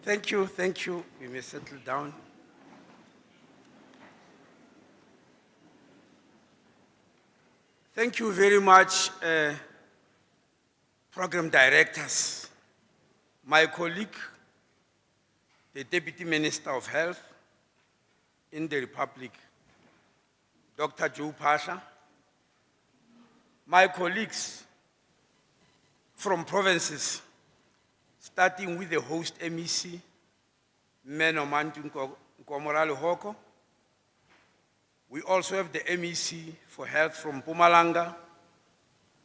Thank you, thank you. We may settle down. Thank you very much, program directors, my colleague, the Deputy Minister of Health in the Republic, Dr. Joe Pasha, my colleagues from provinces, starting with the host MEC, Menomantu Nkomorale Hoko. We also have the MEC for Health from Mpumalanga,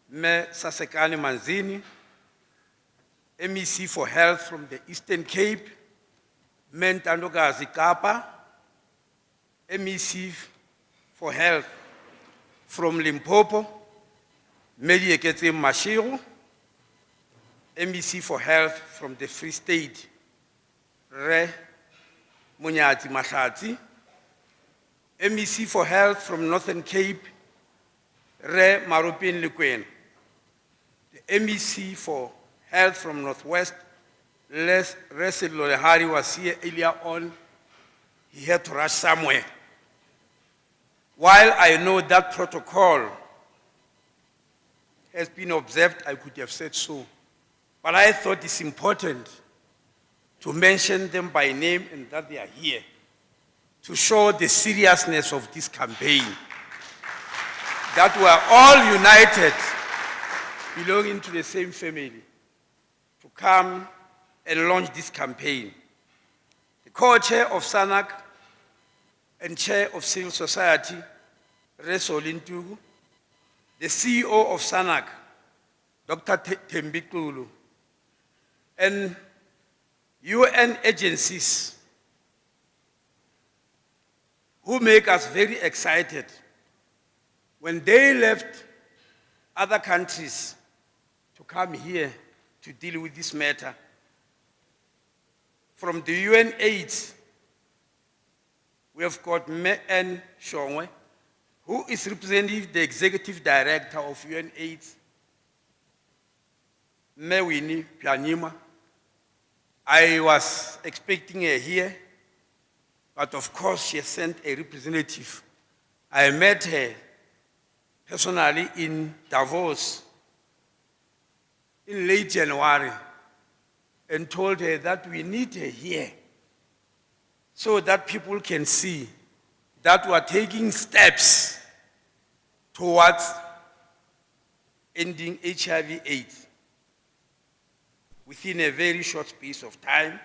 Me Sasekani Manzini, MEC for Health from the Eastern Cape, Mentandogazi Kapa, MEC for Health from Limpopo, Mediekete Mashiro, MEC for Health from the Free State, Re Munyati Mashati, MEC for Health from Northern Cape, Re Marupin Lukwen, the MEC for Health from Northwest, Les Resid Lolehari was here earlier on. He had to rush somewhere. While I know that protocol has been observed, I could have said so. But I thought it's important to mention them by name and that they are here to show the seriousness of this campaign. That we are all united, belonging to the same family, to come and launch this campaign. The co-chair of SANAC and chair of civil society, Resolin Tugu, the CEO of SANAC, Dr. Tembikulu, and UN agencies who make us very excited when they left other countries to come here to deal with this matter. From the UNAIDS, we have got Me-En Shongwe, who is representing the executive director of UNAIDS, Mewini Pianima. I was expecting her here, but of course she sent a representative. I met her personally in Davos in late January and told her that we need her here so that people can see that we are taking steps towards ending HIV/AIDS within a very short space of time.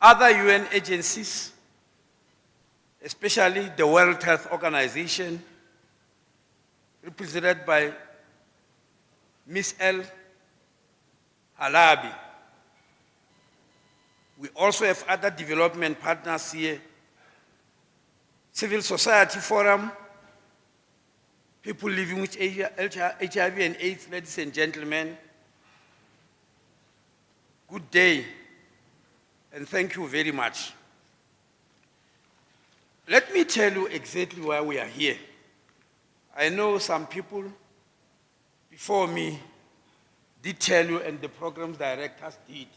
Other UN agencies, especially the World Health Organization, represented by Ms. El Halabi. We also have other development partners here, Civil Society Forum, people living with HIV and AIDS, ladies and gentlemen. Good day, and thank you very much. Let me tell you exactly why we are here. I know some people before me did tell you, and the program directors did,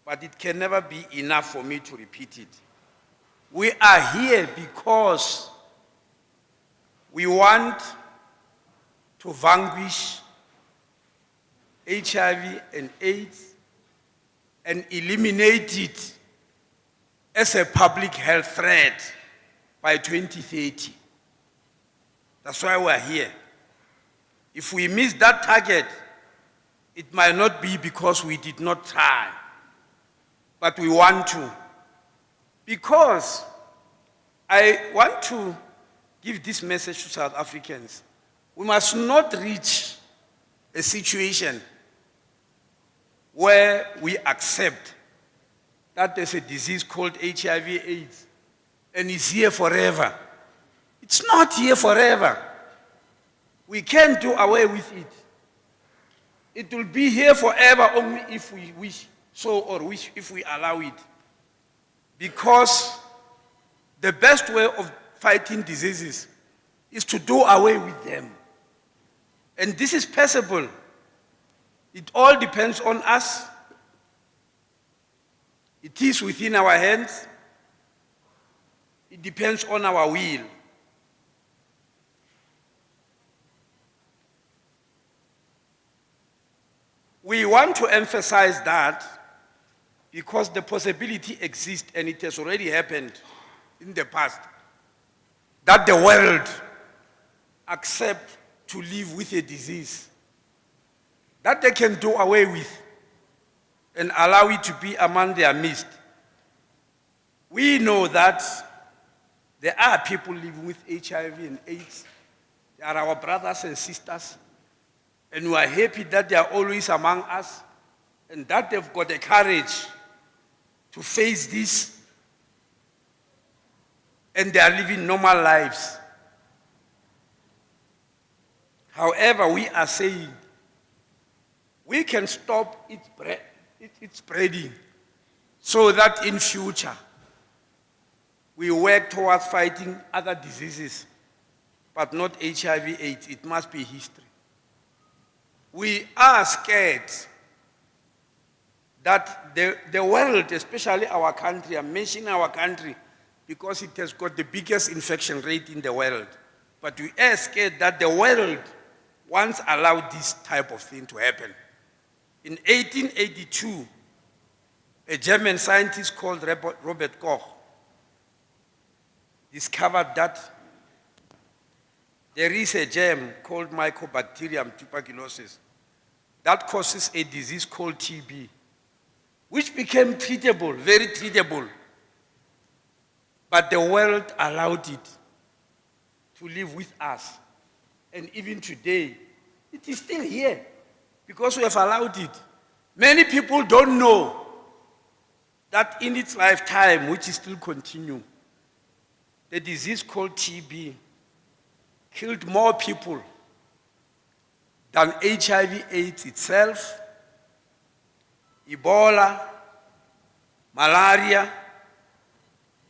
but it can never be enough for me to repeat it. We are here because we want to vanquish HIV and AIDS and eliminate it as a public health threat by 2030. That's why we're here. If we miss that target, it might not be because we did not try, but we want to. Because I want to give this message to South Africans. We must not reach a situation where we accept that there's a disease called HIV/AIDS and it's here forever. It's not here forever. We can't do away with it. It will be here forever only if we wish so, or if we allow it. Because the best way of fighting diseases is to do away with them. And this is possible. It all depends on us It is within our hands. It depends on our will. We want to emphasize that because the possibility exists and it has already happened in the past, that the world accept to live with a disease that they can do away with and allow it to be among their midst. We know that there are people living with HIV and AIDS. They are our brothers and sisters, and we are happy that they are always among us and that they've got the courage to face this, and they are living normal lives. However, we are saying we can stop its spreading so that in future we work towards fighting other diseases, but not HIV/AIDS. It must be history. We are scared that the world, especially our country, I'm mentioning our country because it has got the biggest infection rate in the world, but we are scared that the world once allowed this type of thing to happen. In 1882, a German scientist called Robert Koch discovered that there is a germ called Mycobacterium tuberculosis that causes a disease called TB, which became treatable, very treatable. But the world allowed it to live with us. And even today, it is still here because we have allowed it. Many people don't know that in its lifetime, which is still continuing, the disease called TB killed more people than HIV/AIDS itself, Ebola, malaria,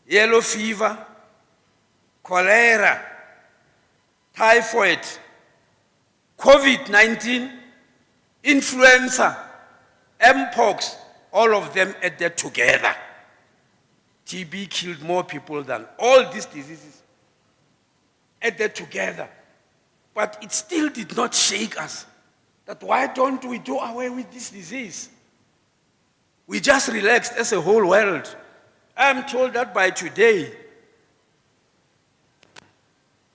yellow fever, cholera, typhoid, COVID-19, influenza, Mpox, all of them added together. TB killed more people than all these diseases added together. But it still did not shake us. That why don't we do away with this disease? We just relaxed as a whole world. I am told that by today,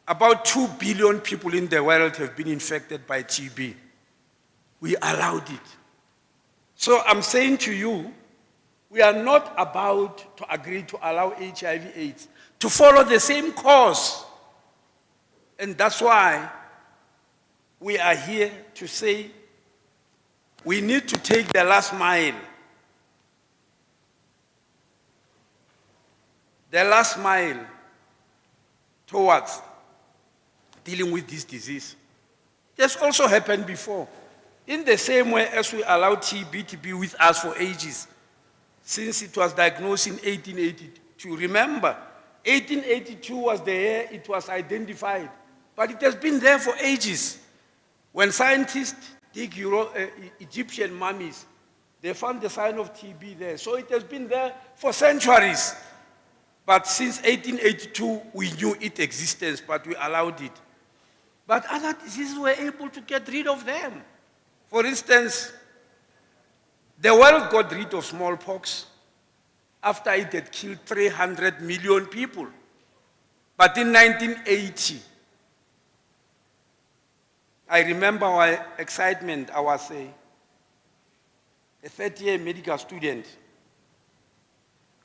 about 2 billion people in the world have been infected by TB. We allowed it. So I'm saying to you, we are not about to agree to allow HIV/AIDS to follow the same course. And that's why we are here to say we need to take the last mile. The last mile towards dealing with this disease. This also happened before. In the same way as we allowed TB to be with us for ages, since it was diagnosed in 1882. Remember, 1882 was the year it was identified, but it has been there for ages. When scientists dig Egyptian mummies, they found the sign of TB there. So it has been there for centuries. But since 1882, we knew its existence, but we allowed it. But other diseases were able to get rid of them. For instance, the world got rid of smallpox after it had killed 300 million people. But in 1980, I remember our excitement. I was a third-year medical student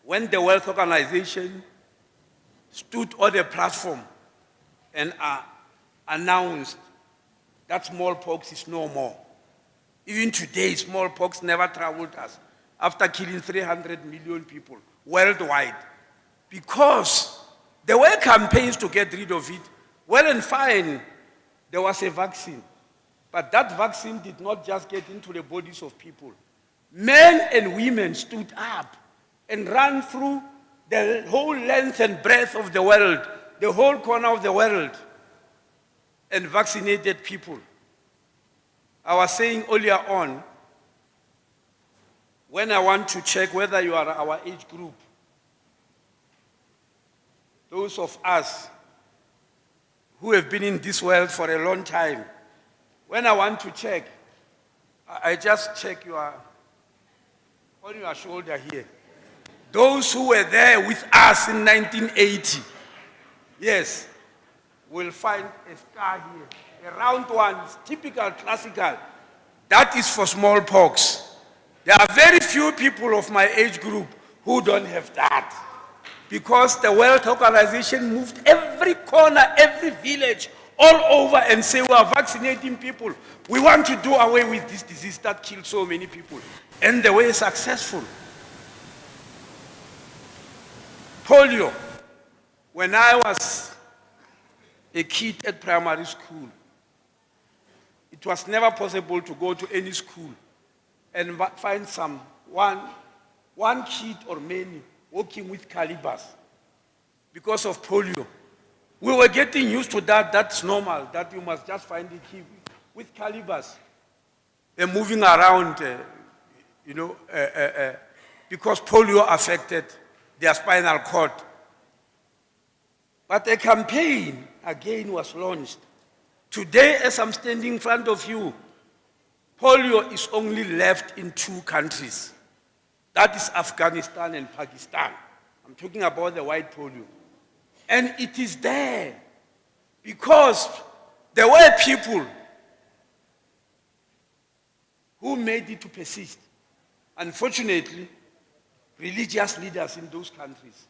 when the World Organization stood on the platform and announced that smallpox is no more. Even today, smallpox never traveled us after killing 300 million people worldwide. Because there were campaigns to get rid of it. Well and fine, there was a vaccine. But that vaccine did not just get into the bodies of people. Men and women stood up and ran through the whole length and breadth of the world, the whole corner of the world, and vaccinated people. I was saying earlier on, when I want to check whether you are our age group, those of us who have been in this world for a long time, when I want to check, I just check on your shoulder here. Those who were there with us in 1980, yes, will find a scar here. A round one, is typical, classical. That is for smallpox. There are very few people of my age group who don't have that. Because the World Organization moved every corner, every village, all over and say, we are vaccinating people. We want to do away with this disease that killed so many people. And they were successful. Polio. When I was a kid at primary school, it was never possible to go to any school and find one kid or many walking with calibers because of polio. We were getting used to that. That's normal, that you must just find a kid with calibers. They're moving around, because polio affected their spinal cord. But a campaign again was launched. Today, as I'm standing in front of you, polio is only left in 2 countries. That is Afghanistan and Pakistan. I'm talking about the white polio. And it is there because there were people who made it to persist. Unfortunately, religious leaders in those countries.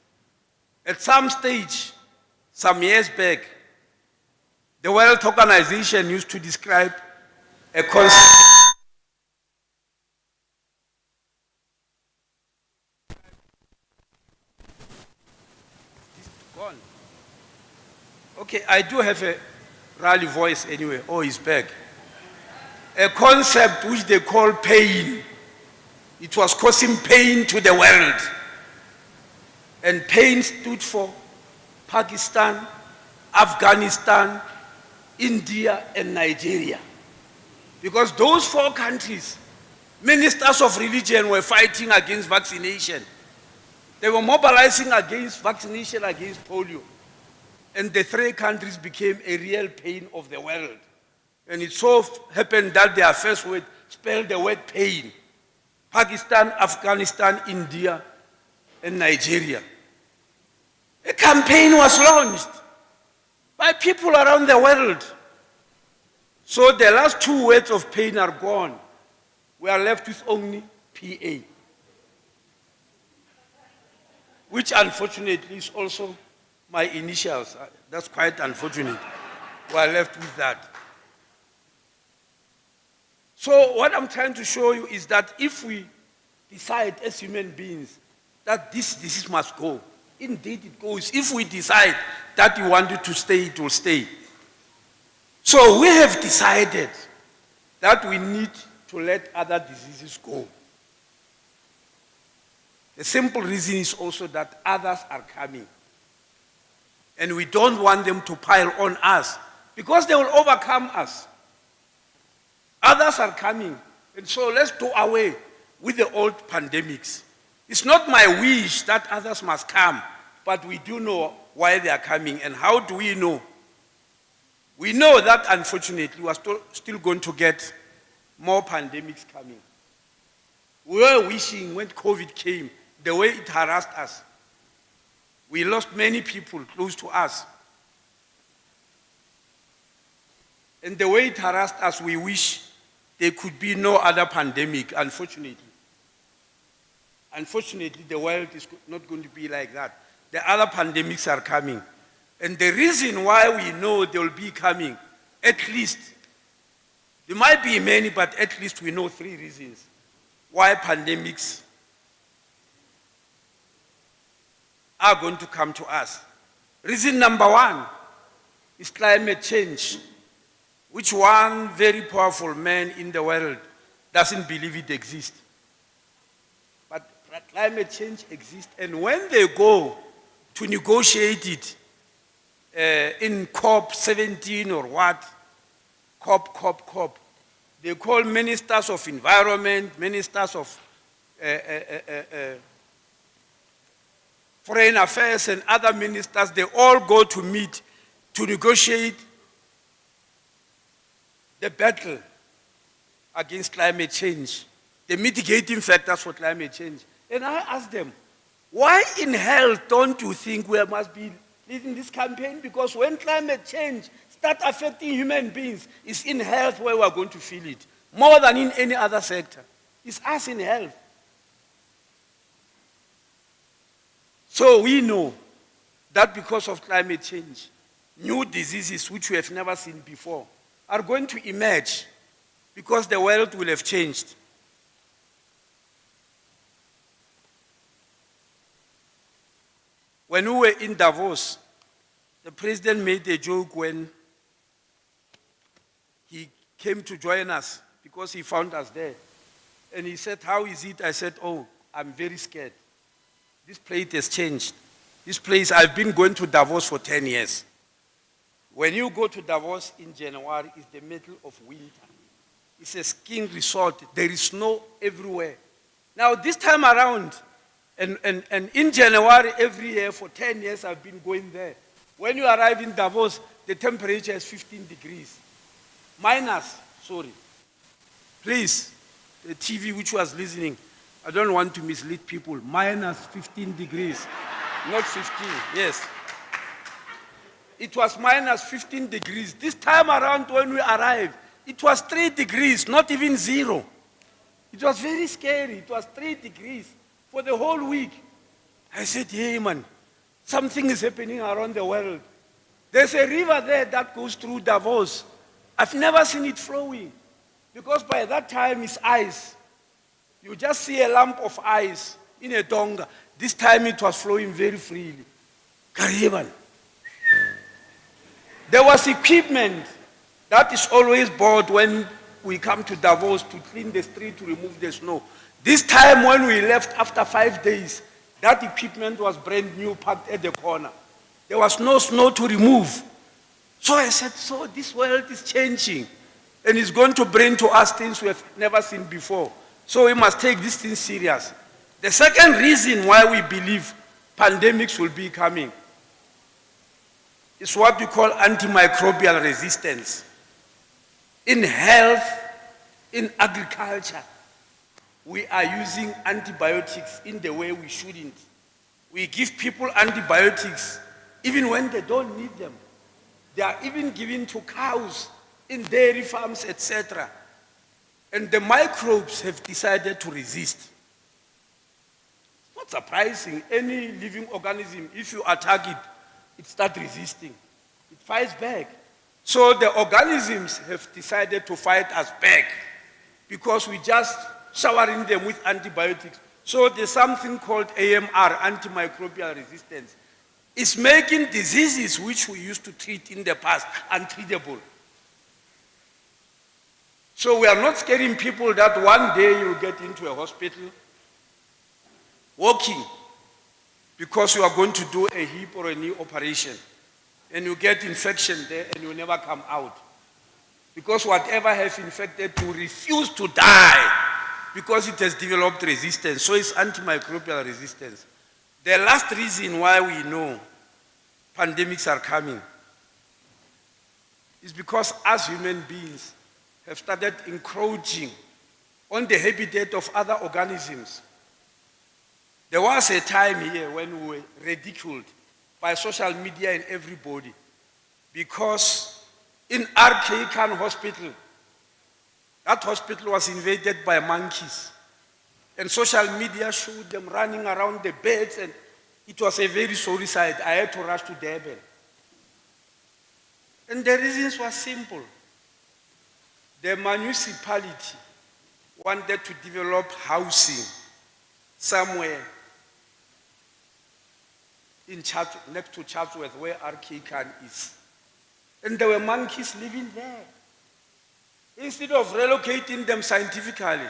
At some stage, some years back, the World Organization used to describe a concept. Okay, I do have a rally voice anyway. Oh, he's back. A concept which they call pain. It was causing pain to the world. And pain stood for Pakistan, Afghanistan, India, and Nigeria. Because those 4 countries, ministers of religion were fighting against vaccination. They were mobilizing against vaccination against polio. And the 3 countries became a real pain of the world. And it so happened that their first word spelled the word pain. Pakistan, Afghanistan, India, and Nigeria. A campaign was launched by people around the world. So the last 2 words of pain are gone. We are left with only PA. Which unfortunately is also my initials. That's quite unfortunate. We are left with that. So what I'm trying to show you is that if we decide as human beings that this disease must go, indeed it goes. If we decide that we want it to stay, it will stay. So we have decided that we need to let other diseases go. The simple reason is also that others are coming. And we don't want them to pile on us because they will overcome us. Others are coming. And so let's do away with the old pandemics. It's not my wish that others must come, but we do know why they are coming. And how do we know? We know that unfortunately we are still going to get more pandemics coming. We were wishing when COVID came, the way it harassed us, we lost many people close to us. And the way it harassed us, we wish there could be no other pandemic, unfortunately. Unfortunately, the world is not going to be like that. The other pandemics are coming. And the reason why we know they will be coming, at least, there might be many, but at least we know 3 reasons why pandemics are going to come to us. Reason number 1 is climate change, which one very powerful man in the world doesn't believe it exists. But climate change exists, and when they go to negotiate it in COP17 or what, COP, they call ministers of environment, ministers of Foreign Affairs and other ministers, they all go to meet to negotiate the battle against climate change, the mitigating factors for climate change. And I asked them, why in hell don't you think we must be leading this campaign? Because when climate change starts affecting human beings, it's in health where we're going to feel it, more than in any other sector. It's us in health. So we know that because of climate change, new diseases which we have never seen before are going to emerge because the world will have changed. When we were in Davos, the president made a joke when he came to join us because he found us there. And he said, how is it? I said, oh, I'm very scared. This place has changed. This place, I've been going to Davos for 10 years. When you go to Davos in January, it's the middle of winter. It's a skiing resort. There is snow everywhere. Now, this time around, and in January every year for 10 years, I've been going there. When you arrive in Davos, the temperature is 15 degrees. Please, the TV which was listening, I don't want to mislead people. Minus 15 degrees, not 15, yes. It was minus 15 degrees. This time around when we arrived, it was 3 degrees, not even 0. It was very scary. It was 3 degrees for the whole week. I said, hey man, something is happening around the world. There's a river there that goes through Davos. I've never seen it flowing because by that time it's ice. You just see a lump of ice in a donga. This time it was flowing very freely. Kariban. There was equipment that is always bought when we come to Davos to clean the street, to remove the snow. This time when we left after 5 days, that equipment was brand new, parked at the corner. There was no snow to remove. So I said, so this world is changing and it's going to bring to us things we have never seen before. So we must take this thing serious. The second reason why we believe pandemics will be coming is what we call antimicrobial resistance. In health, in agriculture, we are using antibiotics in the way we shouldn't. We give people antibiotics even when they don't need them. They are even given to cows in dairy farms, etc. And the microbes have decided to resist. It's not surprising. Any living organism, if you attack it, it starts resisting. It fights back. So the organisms have decided to fight us back because we just showering them with antibiotics. So there's something called AMR, antimicrobial resistance. It's making diseases which we used to treat in the past untreatable. So we are not scaring people that one day you get into a hospital walking because you are going to do a hip or a knee operation and you get infection there and you never come out. Because whatever has infected you refuse to die because it has developed resistance. So it's antimicrobial resistance. The last reason why we know pandemics are coming is because us human beings have started encroaching on the habitat of other organisms. There was a time here when we were ridiculed by social media and everybody because in RK Khan Hospital, that hospital was invaded by monkeys. And social media showed them running around the beds and it was a very sorry sight. I had to rush to Durban. And the reasons were simple. The municipality wanted to develop housing somewhere in next to Chatsworth where RK Khan is. And there were monkeys living there. Instead of relocating them scientifically,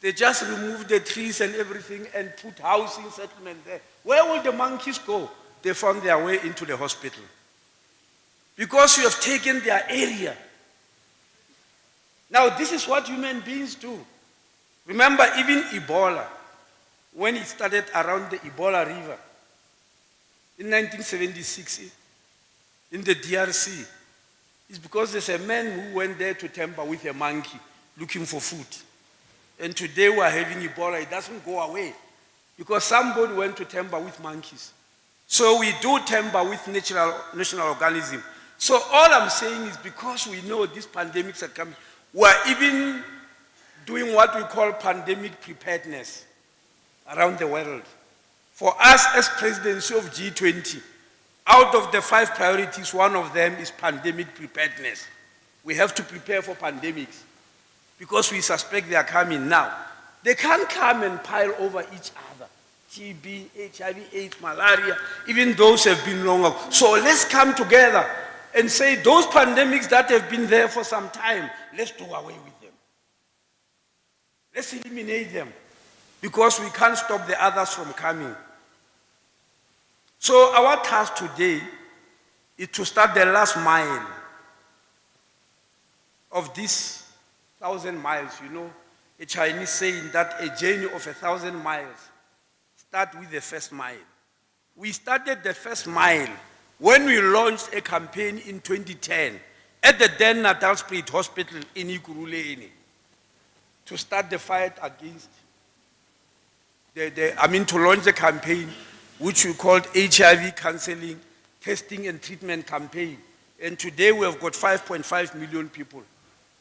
they just removed the trees and everything and put housing settlement there. Where will the monkeys go? They found their way into the hospital. Because you have taken their area. Now this is what human beings do. Remember, even Ebola, when it started around the Ebola River, in 1976, in the DRC, it's because there's a man who went there to tamper with a monkey looking for food. And today we are having Ebola. It doesn't go away because somebody went to tamper with monkeys. So we do tamper with national organism. So all I'm saying is because we know these pandemics are coming, we're even doing what we call pandemic preparedness around the world. For us as presidency of G20, out of the 5 priorities, one of them is pandemic preparedness. We have to prepare for pandemics because we suspect they are coming now. They can't come and pile over each other. TB, HIV, AIDS, malaria, even those have been long ago. So let's come together and say those pandemics that have been there for some time, let's do away with them. Let's eliminate them because we can't stop the others from coming. So our task today is to start the last mile of this 1,000 miles. You know, a Chinese saying that a journey of 1,000 miles starts with the first mile. We started the first mile when we launched a campaign in 2010 at the then Natal Spirit Hospital in Ekurhuleni to start the fight against to launch the campaign which we called HIV counseling, testing and treatment campaign. And today we have got 5.5 million people.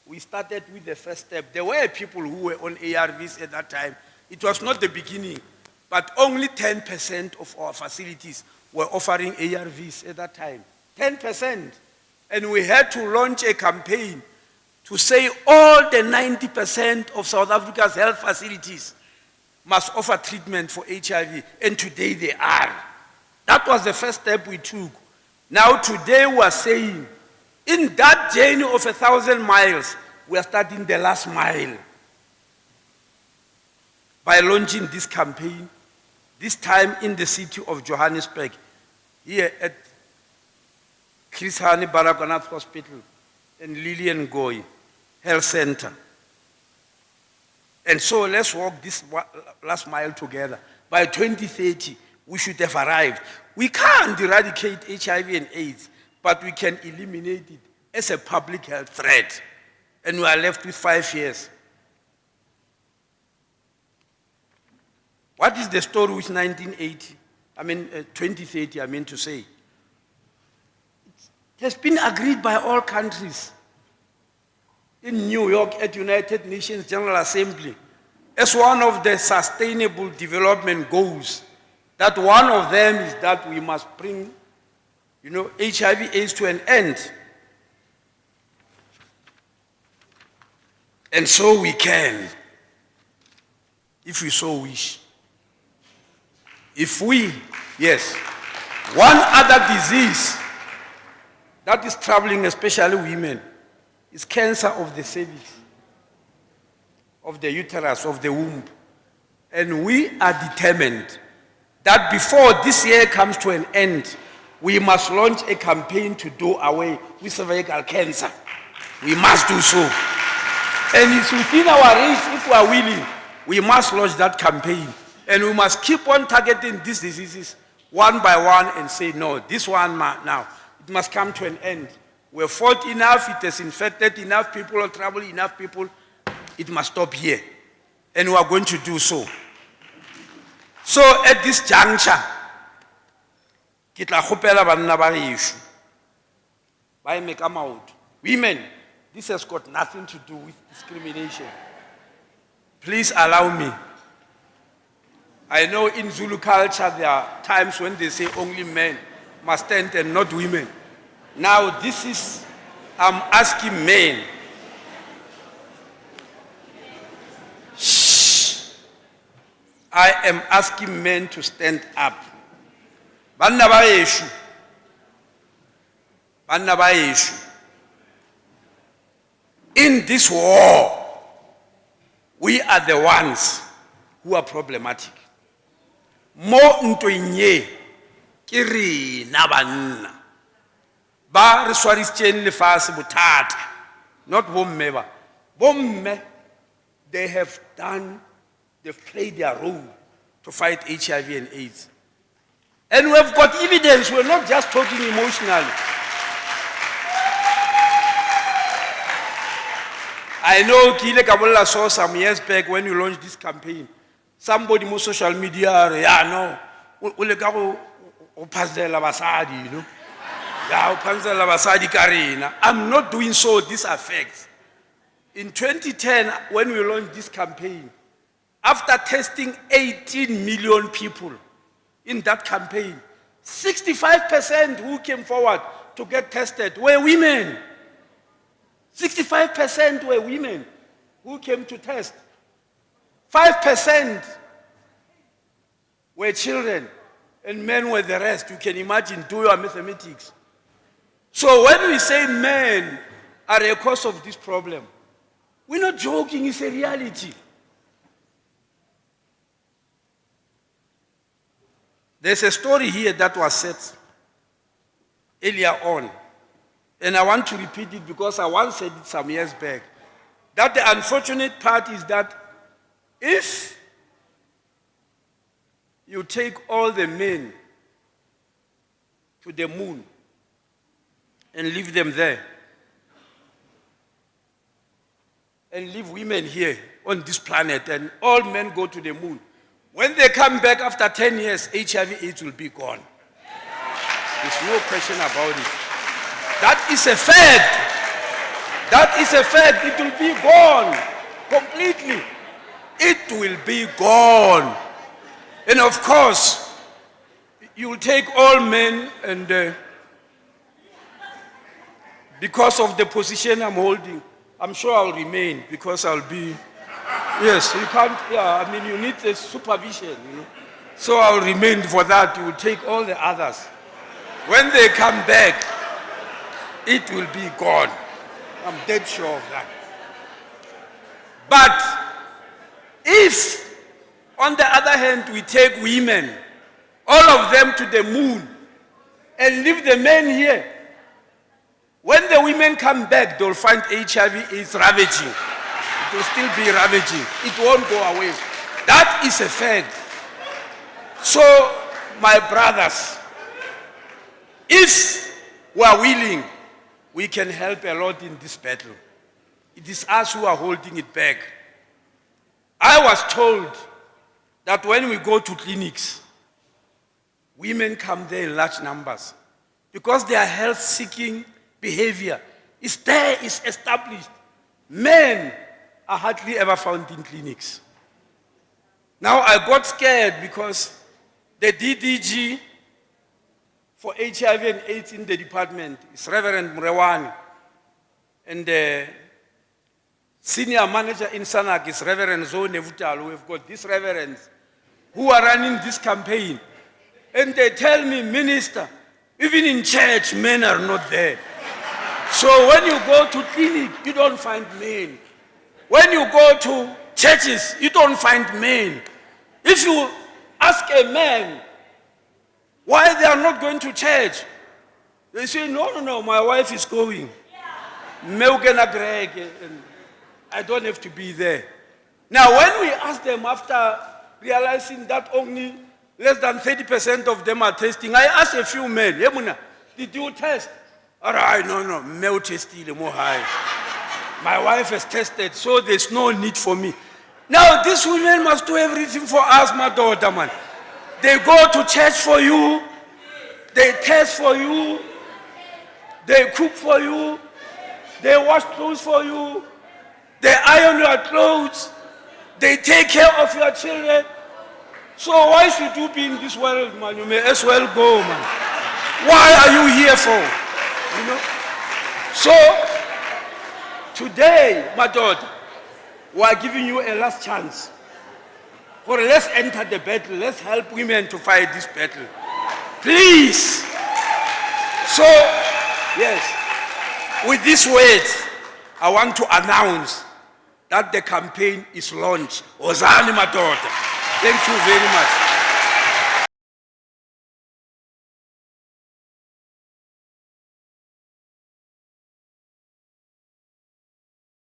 We started with the first step. There were people who were on ARVs at that time. It was not the beginning, but only 10% of our facilities were offering ARVs at that time. 10%. And we had to launch a campaign to say all the 90% of South Africa's health facilities must offer treatment for HIV, and today they are. That was the first step we took. Now today we are saying, in that journey of 1,000 miles, we are starting the last mile by launching this campaign, this time in the city of Johannesburg, here at Chris Hani Baragwanath Hospital and Lillian Goy Health Center. And so let's walk this last mile together. By 2030, we should have arrived. We can't eradicate HIV and AIDS, but we can eliminate it as a public health threat. And we are left with 5 years. What is the story with 2030, I mean to say? It has been agreed by all countries. In New York at United Nations General Assembly as one of the sustainable development goals, that one of them is that we must bring, HIV AIDS to an end. And so we can, if we so wish. One other disease that is troubling especially women is cancer of the cervix, of the uterus, of the womb. And we are determined that before this year comes to an end, we must launch a campaign to do away with cervical cancer. We must do so. And it's within our reach, if we are willing, we must launch that campaign. And we must keep on targeting these diseases one by one and say, no, this one now, it must come to an end. We've fought enough, it has infected enough people, or troubled enough people, it must stop here. And we are going to do so. So at this juncture, women, this has got nothing to do with discrimination. Please allow me. I know in Zulu culture there are times when they say only men must stand and not women. Now I'm asking men. I am asking men to stand up. Banna ba yeshu. In this war, we are the ones who are problematic. Mo ntwenye kiri na banna. Ba re swarisitseng lefase bothata, not bomme ba. Bomme they've played their role to fight HIV and AIDS. And we've got evidence, we're not just talking emotionally. I know Kile Kabola saw some years back when you launched this campaign. Somebody on social media, yeah, no, you know. I'm not doing so, this affects. In 2010, when we launched this campaign, after testing 18 million people in that campaign, 65% who came forward to get tested were women. 65% were women who came to test. 5% were children, and men were the rest. You can imagine, do your mathematics. So when we say men are a cause of this problem, we're not joking, it's a reality. There's a story here that was said earlier on, and I want to repeat it because I once said it some years back, that the unfortunate part is that if you take all the men to the moon and leave them there, and leave women here on this planet, and all men go to the moon, when they come back after 10 years, HIV/AIDS will be gone. There's no question about it. That is a fact. That is a fact. It will be gone completely. It will be gone. And of course, you will take all men, and because of the position I'm holding, I'm sure I'll remain, because I'll be, yes, you can't, yeah, I mean, you need the supervision, you know. So I'll remain for that. You will take all the others. When they come back, it will be gone. I'm dead sure of that. But if, on the other hand, we take women, all of them to the moon, and leave the men here, when the women come back, they'll find HIV is ravaging. It will still be ravaging. It won't go away. That is a fact. So, my brothers, if we are willing, we can help a lot in this battle. It is us who are holding it back. I was told that when we go to clinics, women come there in large numbers because their health-seeking behavior is there, is established. Men are hardly ever found in clinics. Now I got scared because the DDG for HIV and AIDS in the department is Reverend Murewani, and the senior manager in SANAC is Reverend Zone Vutalu. We've got these reverends who are running this campaign, and they tell me, Minister, even in church, men are not there. So when you go to clinic, you don't find men. When you go to churches, you don't find men. If you ask a man why they are not going to church, they say, no, my wife is going. I don't have to be there. Now when we ask them, after realizing that only less than 30% of them are testing, I asked a few men, Yemuna, did you test? All right, no, male testing more high. My wife has tested, so there's no need for me. Now, these women must do everything for us, my daughter, man. They go to church for you, they test for you, they cook for you, they wash clothes for you, they iron your clothes, they take care of your children. So why should you be in this world, man? You may as well go, man. Why are you here for? You know? So, today, my daughter, we are giving you a last chance. Or let's enter the battle. Let's help women to fight this battle. Please. So, yes, with these words, I want to announce that the campaign is launched. Ozani, my daughter. Thank you very much.